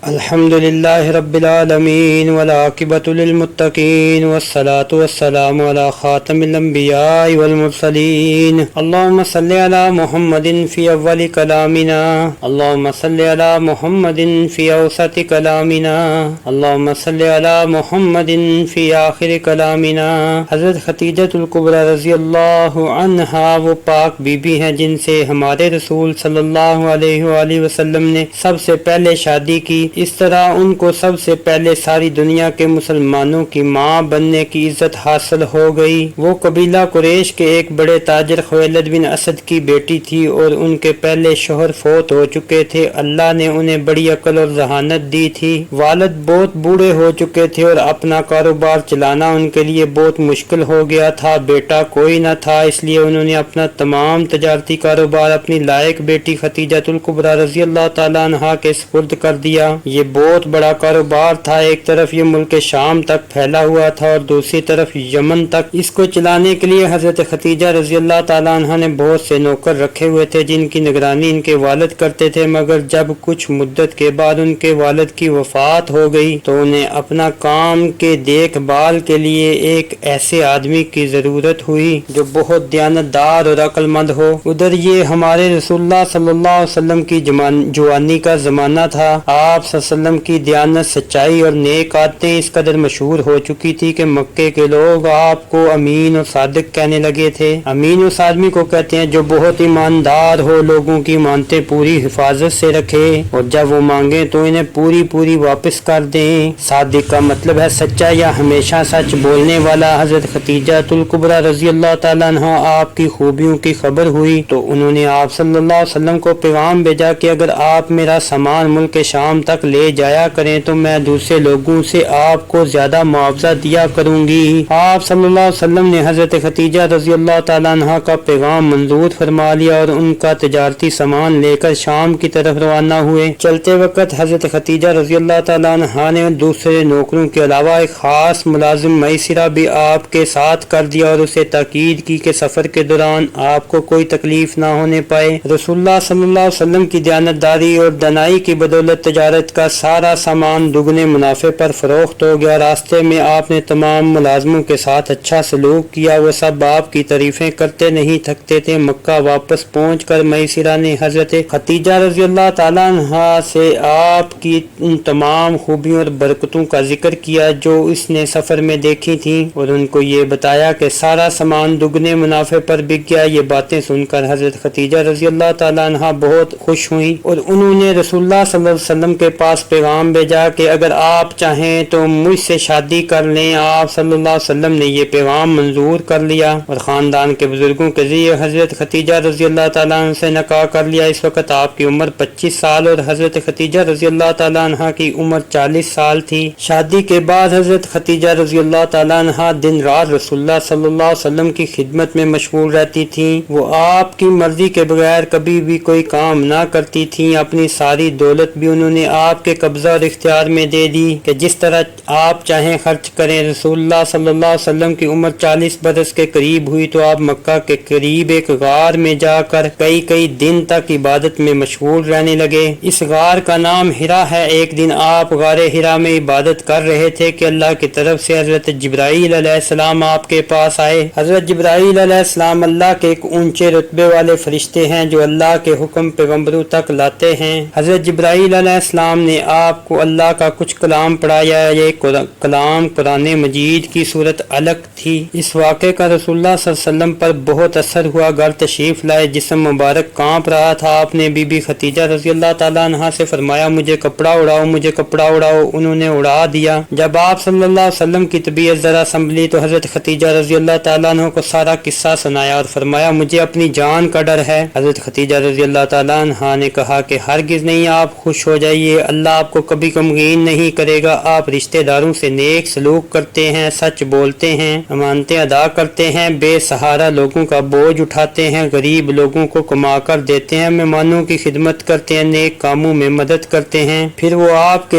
الحمد لله رب العالمين والعاقبة للمتقين والصلاة والسلام على خاتم الأنبياء والمرسلين. اللهم صل على محمد في أول كلامنا، اللهم صل على محمد في أوسط كلامنا، اللهم صل على محمد في آخر كلامنا. حضرت خدیجہ الکبریٰ رضی اللہ عنہا وہ پاک بی بی ہیں جن سے ہمارے رسول صلی اللہ علیہ وآلہ وسلم نے سب سے پہلے شادی کی. اس طرح ان کو سب سے پہلے ساری دنیا کے مسلمانوں کی ماں بننے کی عزت حاصل ہو گئی. وہ قبیلہ قریش کے ایک بڑے تاجر خویلد بن اسد کی بیٹی تھی اور ان کے پہلے شوہر فوت ہو چکے تھے. اللہ نے انہیں بڑی عقل اور ذہانت دی تھی. والد بہت بوڑھے ہو چکے تھے اور اپنا کاروبار چلانا ان کے لیے بہت مشکل ہو گیا تھا. بیٹا کوئی نہ تھا، اس لیے انہوں نے اپنا تمام تجارتی کاروبار اپنی لائق بیٹی خدیجہ الکبریٰ رضی اللہ تعالیٰ عنہا کے سپرد کر دیا. یہ بہت بڑا کاروبار تھا. ایک طرف یہ ملک شام تک پھیلا ہوا تھا اور دوسری طرف یمن تک. اس کو چلانے کے لیے حضرت خدیجہ رضی اللہ تعالیٰ عنہ نے بہت سے نوکر رکھے ہوئے تھے جن کی نگرانی ان کے والد کرتے تھے. مگر جب کچھ مدت کے بعد ان کے والد کی وفات ہو گئی تو انہیں اپنا کام کے دیکھ بھال کے لیے ایک ایسے آدمی کی ضرورت ہوئی جو بہت دیانتدار اور عقل مند ہو. ادھر یہ ہمارے رسول اللہ صلی اللہ علیہ وسلم کی جوانی کا زمانہ تھا. آپ صلی اللہ علیہ وسلم کی دیانت، سچائی اور نیک عادتیں اس قدر مشہور ہو چکی تھی کہ مکے کے لوگ آپ کو امین اور صادق کہنے لگے تھے. امین اس آدمی کو کہتے ہیں جو بہت ایماندار ہو، لوگوں کی مانتے پوری حفاظت سے رکھے اور جب وہ مانگیں تو انہیں پوری واپس کر دیں. صادق کا مطلب ہے سچا یا ہمیشہ سچ بولنے والا. حضرت خدیجہ الکبریٰ رضی اللہ تعالیٰ عنہ آپ کی خوبیوں کی خبر ہوئی تو انہوں نے آپ صلی اللہ علیہ وسلم کو پیغام بھیجا کہ اگر آپ میرا سامان ملک شام تک لے جایا کریں تو میں دوسرے لوگوں سے آپ کو زیادہ معاوضہ دیا کروں گی. آپ صلی اللہ علیہ وسلم نے حضرت خدیجہ رضی اللہ تعالیٰ عنہ کا پیغام منظور فرما لیا اور ان کا تجارتی سامان لے کر شام کی طرف روانہ ہوئے. چلتے وقت حضرت خدیجہ رضی اللہ تعالیٰ عنہ نے دوسرے نوکروں کے علاوہ ایک خاص ملازم میسرہ بھی آپ کے ساتھ کر دیا اور اسے تاکید کی کہ سفر کے دوران آپ کو کوئی تکلیف نہ ہونے پائے. رسول اللہ صلی اللہ علیہ وسلم کی دیانتداری اور دانائی کی بدولت تجارت کا سارا سامان دگنے منافع پر فروخت ہو گیا. راستے میں آپ نے تمام ملازموں کے ساتھ اچھا سلوک کیا. وہ سب آپ کی تعریفیں کرتے نہیں تھکتے تھے. مکہ واپس پہنچ کر میسرہ نے حضرت خدیجہ رضی اللہ تعالیٰ عنہ سے آپ کی ان تمام خوبیوں اور برکتوں کا ذکر کیا جو اس نے سفر میں دیکھی تھیں اور ان کو یہ بتایا کہ سارا سامان دگنے منافع پر بک گیا. یہ باتیں سن کر حضرت خدیجہ رضی اللہ تعالیٰ عنہ بہت خوش ہوئیں اور انہوں نے رسول اللہ صلی اللہ علیہ وسلم کے پاس پیغام بھیجا کہ اگر آپ چاہیں تو مجھ سے شادی کر لیں. آپ صلی اللہ علیہ وسلم نے یہ پیغام منظور کر لیا اور خاندان کے بزرگوں کے ذریعے حضرت خدیجہ رضی اللہ تعالیٰ عنہ سے نکاح کر لیا. اس وقت آپ کی عمر 25 سال اور حضرت خدیجہ رضی اللہ تعالیٰ عنہ کی عمر 40 سال تھی. شادی کے بعد حضرت خدیجہ رضی اللہ تعالیٰ عنہ دن رات رسول اللہ صلی اللہ علیہ وسلم کی خدمت میں مشغول رہتی تھیں. وہ آپ کی مرضی کے بغیر کبھی بھی کوئی کام نہ کرتی تھیں. اپنی ساری دولت بھی انہوں نے آپ کے قبضہ اور اختیار میں دے دی کہ جس طرح آپ چاہیں خرچ کریں. رسول اللہ صلی اللہ علیہ وسلم کی عمر 40 برس کے قریب ہوئی تو آپ مکہ کے قریب ایک غار میں جا کر کئی دن تک عبادت میں مشغول رہنے لگے. اس غار کا نام ہرا ہے. ایک دن آپ غار ہرا میں عبادت کر رہے تھے کہ اللہ کی طرف سے حضرت جبرائیل علیہ السلام آپ کے پاس آئے. حضرت جبرائیل علیہ السلام اللہ کے ایک اونچے رتبے والے فرشتے ہیں جو اللہ کے حکم پیغمبروں تک لاتے ہیں. حضرت جبرائیل علیہ السلام نے آپ کو اللہ کا کچھ کلام پڑھایا. یہ کلام قرآن مجید کی صورت علق تھی. اس واقعے کا رسول اللہ صلی اللہ علیہ وسلم پر بہت اثر ہوا. گھر تشریف لائے، جسم مبارک کانپ رہا تھا. آپ نے بی بی خدیجہ رضی اللہ تعالیٰ عنہ سے فرمایا مجھے کپڑا اڑاؤ. انہوں نے اڑا دیا. جب آپ صلی اللہ علیہ وسلم کی طبیعت ذرا سنبھلی تو حضرت خدیجہ رضی اللہ تعالیٰ عنہ کو سارا قصہ سنایا اور فرمایا مجھے اپنی جان کا ڈر ہے. حضرت خدیجہ رضی اللہ تعالیٰ عنہ نے کہا کہ ہرگز نہیں، آپ خوش ہو جائیے، اللہ آپ کو کبھی غمگین نہیں کرے گا. آپ رشتہ داروں سے نیک سلوک کرتے ہیں، سچ بولتے ہیں، امانتیں ادا کرتے ہیں، بے سہارا لوگوں کا بوجھ اٹھاتے ہیں، غریب لوگوں کو کما کر دیتے ہیں، مہمانوں کی خدمت کرتے ہیں، نیک کاموں میں مدد کرتے ہیں. پھر وہ آپ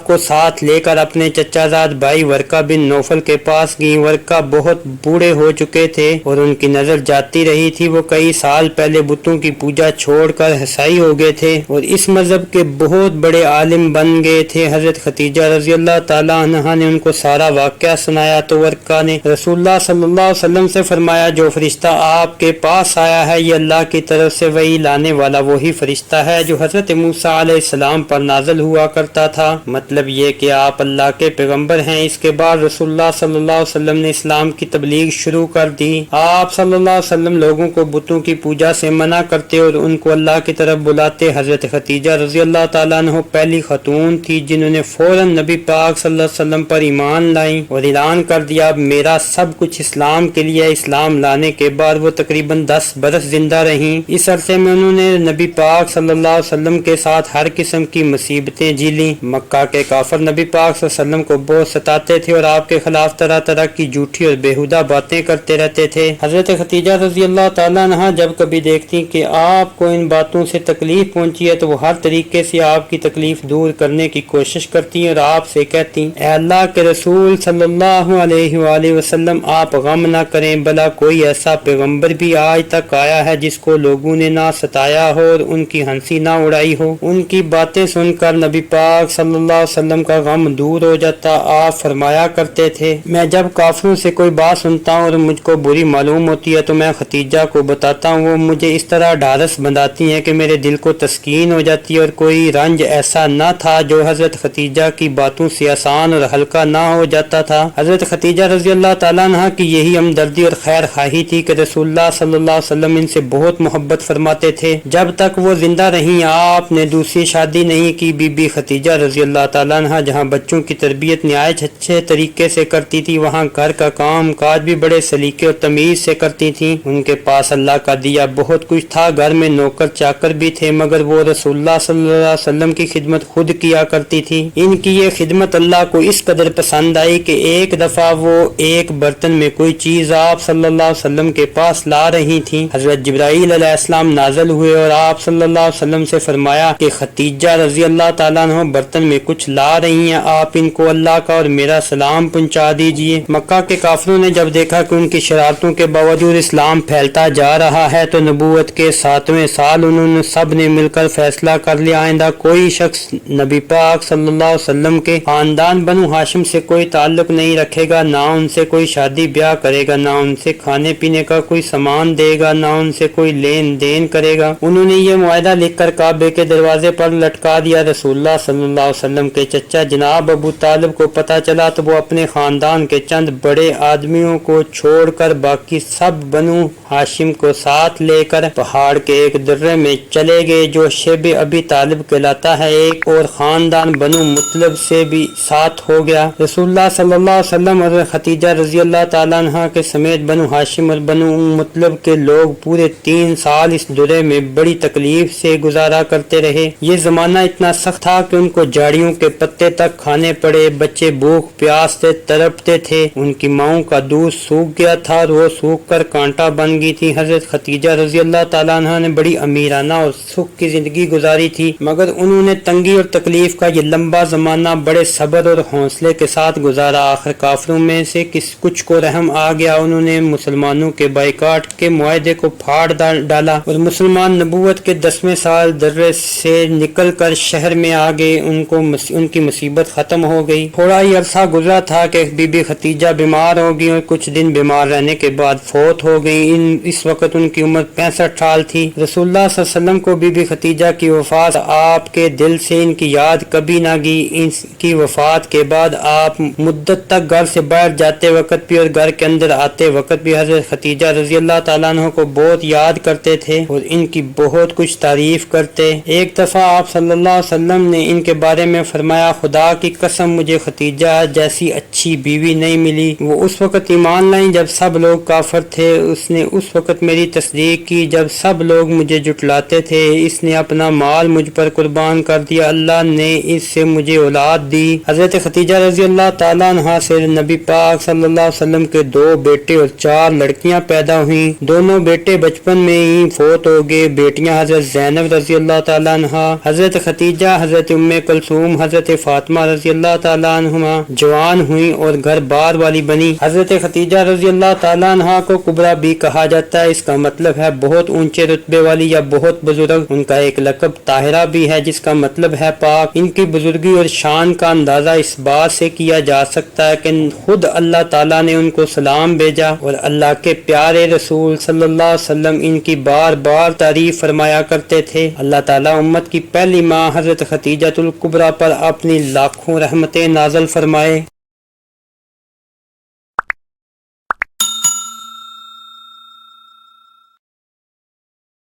کو ساتھ لے کر اپنے چچا زاد بھائی ورقہ بن نوفل کے پاس گئیں. ورقہ بہت بوڑھے ہو چکے تھے اور ان کی نظر جاتی رہی تھی. وہ کئی سال پہلے بتوں کی پوجا چھوڑ کر عیسائی ہو گئے تھے اور اس مذہب کے بہت بڑے عالم بن گئے تھے۔ حضرت خدیجہ رضی اللہ تعالیٰ عنہا نے ان کو سارا واقعہ سنایا تو ورقہ نے رسول اللہ صلی اللہ علیہ وسلم سے فرمایا جو فرشتہ آپ کے پاس آیا ہے یہ اللہ کی طرف سے وحی لانے والا وہی فرشتہ ہے جو حضرت موسیٰ علیہ السلام پر نازل ہوا کرتا تھا۔ مطلب یہ کہ آپ اللہ کے پیغمبر ہیں۔ اس کے بعد رسول اللہ صلی اللہ علیہ وسلم نے اسلام کی تبلیغ شروع کر دی۔ آپ صلی اللہ علیہ وسلم لوگوں کو بتوں کی پوجا سے منع کرتے اور ان کو اللہ کی طرف بلاتے۔ حضرت خدیجہ رضی اللہ تعالیٰ عنہ پہلی خاتون تھی جنہوں نے فوراً نبی پاک صلی اللہ علیہ وسلم پر ایمان لائیں اور اعلان کر دیا اب میرا سب کچھ اسلام کے لیے۔ اسلام لانے کے بعد وہ تقریباً 10 برس زندہ رہیں۔ اس عرصے میں انہوں نے نبی پاک صلی اللہ علیہ وسلم کے ساتھ ہر قسم کی مصیبتیں جھیلیں۔ مکہ کے کافر نبی پاک صلی اللہ علیہ وسلم کو بہت ستاتے تھے اور آپ کے خلاف طرح طرح کی جھوٹی اور بیہودہ باتیں کرتے رہتے تھے۔ حضرت خدیجہ رضی اللہ تعالیٰ عنہا جب کبھی دیکھتی کہ آپ کو ان باتوں سے تکلیف پہنچی ہے تو وہ ہر طریقے سے آپ کی تکلیف دور کرنے کی کوشش کرتی اور آپ سے کہتی اے اللہ کے رسول صلی اللہ علیہ وآلہ وسلم آپ غم نہ کریں، بھلا کوئی ایسا پیغمبر بھی آج تک آیا ہے جس کو لوگوں نے نہ ستایا ہو اور ان کی ہنسی نہ اڑائی ہو۔ ان کی باتیں سن کر نبی پاک صلی اللہ علیہ وسلم کا غم دور ہو جاتا۔ آپ فرمایا کرتے تھے میں جب کافروں سے کوئی بات سنتا ہوں اور مجھ کو بری معلوم ہوتی ہے تو میں خدیجہ کو بتاتا ہوں، وہ مجھے اس طرح ڈھارس بندھاتی ہیں کہ میرے دل کو تسکین ہو جاتی ہے، اور کوئی رنج ایسا نہ تھا جو حضرت خدیجہ کی باتوں سے آسان اور ہلکا نہ ہو جاتا تھا۔ حضرت خدیجہ رضی اللہ تعالیٰ عنہ کی یہی ہمدردی اور خیر خواہی تھی کہ رسول اللہ صلی اللہ علیہ وسلم ان سے بہت محبت فرماتے تھے۔ جب تک وہ زندہ رہیں آپ نے دوسری شادی نہیں کی۔ بی بی خدیجہ رضی اللہ تعالیٰ عنہ جہاں بچوں کی تربیت نہایت اچھے طریقے سے کرتی تھی وہاں گھر کا کام کاج بھی بڑے سلیقے اور تمیز سے کرتی تھیں۔ ان کے پاس اللہ کا دیا بہت کچھ تھا، گھر میں نوکر چاکر بھی تھے، مگر وہ رسول اللہ صلی اللہ علیہ وسلم کی خدمت خود کیا کرتی تھی۔ ان کی یہ خدمت اللہ کو اس قدر پسند آئی کہ ایک دفعہ وہ ایک برتن میں کوئی چیز آپ صلی اللہ علیہ وسلم کے پاس لا رہی تھیں۔ حضرت جبرائیل علیہ السلام نازل ہوئے اور آپ صلی اللہ علیہ وسلم سے فرمایا کہ خدیجہ رضی اللہ تعالیٰ عنہ برتن میں کچھ لا رہی ہیں، آپ ان کو اللہ کا اور میرا سلام پہنچا دیجئے۔ مکہ کے کافروں نے جب دیکھا کہ ان کی شرارتوں کے باوجود اسلام پھیلتا جا رہا ہے تو نبوت کے 7ویں سال انہوں نے سب نے مل کر فیصلہ کر لیا آئندہ کوئی شخص نبی پاک صلی اللہ علیہ وسلم کے خاندان بنو ہاشم سے کوئی تعلق نہیں رکھے گا، نہ ان سے کوئی شادی بیاہ کرے گا، نہ ان سے کھانے پینے کا کوئی سامان دے گا، نہ ان سے کوئی لین دین کرے گا۔ انہوں نے یہ معاہدہ لکھ کر کعبے کے دروازے پر لٹکا دیا۔ رسول اللہ صلی اللہ علیہ وسلم کے چچا جناب ابو طالب کو پتہ چلا تو وہ اپنے خاندان کے چند بڑے آدمیوں کو چھوڑ کر باقی سب بنو ہاشم کو ساتھ لے کر پہاڑ کے ایک درے میں چلے گئے جو شیب ابی طالب کہلاتا ہے۔ ایک اور خاندان بنو مطلب سے بھی ساتھ ہو گیا۔ رسول اللہ صلی اللہ علیہ وسلم اور خدیجہ رضی اللہ تعالیٰ عنہ کے سمیت بنو ہاشم اور بنو مطلب کے لوگ پورے 3 سال اس درے میں بڑی تکلیف سے گزارا کرتے رہے۔ یہ زمانہ اتنا سخت تھا کہ ان کو جھاڑیوں کے پتے تک کھانے پڑے، بچے بھوک پیاس سے تڑپتے تھے، ان کی ماؤں کا دودھ سوکھ گیا تھا اور وہ سوکھ کر کانٹا بن گئی تھی۔ حضرت خدیجہ رضی اللہ تعالیٰ عنہ نے بڑی امیرانہ اور سکھ کی زندگی گزاری تھی، مگر انہوں نے تنگی اور تکلیف کا یہ لمبا زمانہ بڑے صبر اور حوصلے کے ساتھ گزارا۔ آخر کافروں میں سے کچھ کو رحم آ گیا، انہوں نے مسلمانوں کے بائیکاٹ کے معاہدے کو پھاڑ ڈالا اور مسلمان نبوت کے 10ویں سال درے سے نکل کر شہر میں آ گئے۔ ان کی مصیبت ختم ہو گئی۔ تھوڑا ہی عرصہ گزرا تھا کہ بی بی خدیجہ بیمار ہو گئی اور کچھ دن بیمار رہنے کے بعد فوت ہو گئی۔ اس وقت ان کی عمر 65 سال تھی۔ رسول اللہ صلی اللہ علیہ وسلم کو بی بی خدیجہ کی وفات آپ کے دل سے ان کی یاد کبھی نہ گئی۔ ان کی وفات کے بعد آپ مدت تک گھر سے باہر جاتے وقت بھی اور گھر کے اندر آتے وقت بھی حضرت خدیجہ رضی اللہ تعالیٰ عنہ کو بہت یاد کرتے تھے اور ان کی بہت کچھ تعریف کرتے۔ ایک دفعہ آپ صلی اللہ علیہ وسلم نے ان کے بارے میں فرمایا خدا کی قسم مجھے خدیجہ جیسی اچھی بیوی نہیں ملی۔ وہ اس وقت ایمان لائیں جب سب لوگ کافر تھے، اس نے اس وقت میری تصدیق کی جب سب لوگ مجھے جھٹلاتے تھے، اس نے اپنا مال مجھ پر قربان کر دیا، اللہ نے اس سے مجھے اولاد دی۔ حضرت خدیجہ رضی اللہ تعالیٰ عنہ سے نبی پاک صلی اللہ علیہ وسلم کے 2 بیٹے اور 4 لڑکیاں پیدا ہوئیں۔ دونوں بیٹے بچپن میں ہی فوت ہو گئے۔ بیٹیاں حضرت زینب رضی اللہ تعالیٰ عنہ، حضرت خدیجہ، حضرت ام کلثوم، حضرت فاطمہ رضی اللہ تعالیٰ عنہما جوان ہوئیں اور گھر بار والی بنی۔ حضرت خدیجہ رضی اللہ تعالیٰ عنہ کو کبریٰ بھی کہا جاتا ہے، اس کا مطلب ہے بہت اونچے رتبے والی یا بہت بزرگ۔ ان کا ایک لقب طاہرہ بھی ہے جس کا مطلب ہے پاک۔ ان کی بزرگی اور شان کا اندازہ اس بات سے کیا جا سکتا ہے کہ خود اللہ تعالیٰ نے ان کو سلام بھیجا اور اللہ کے پیارے رسول صلی اللہ علیہ وسلم ان کی بار بار تعریف فرمایا کرتے تھے۔ اللہ تعالیٰ امت کی پہلی ماں حضرت خدیجہ الکبریٰ پر اپنی لاکھوں رحمتیں نازل فرمائے۔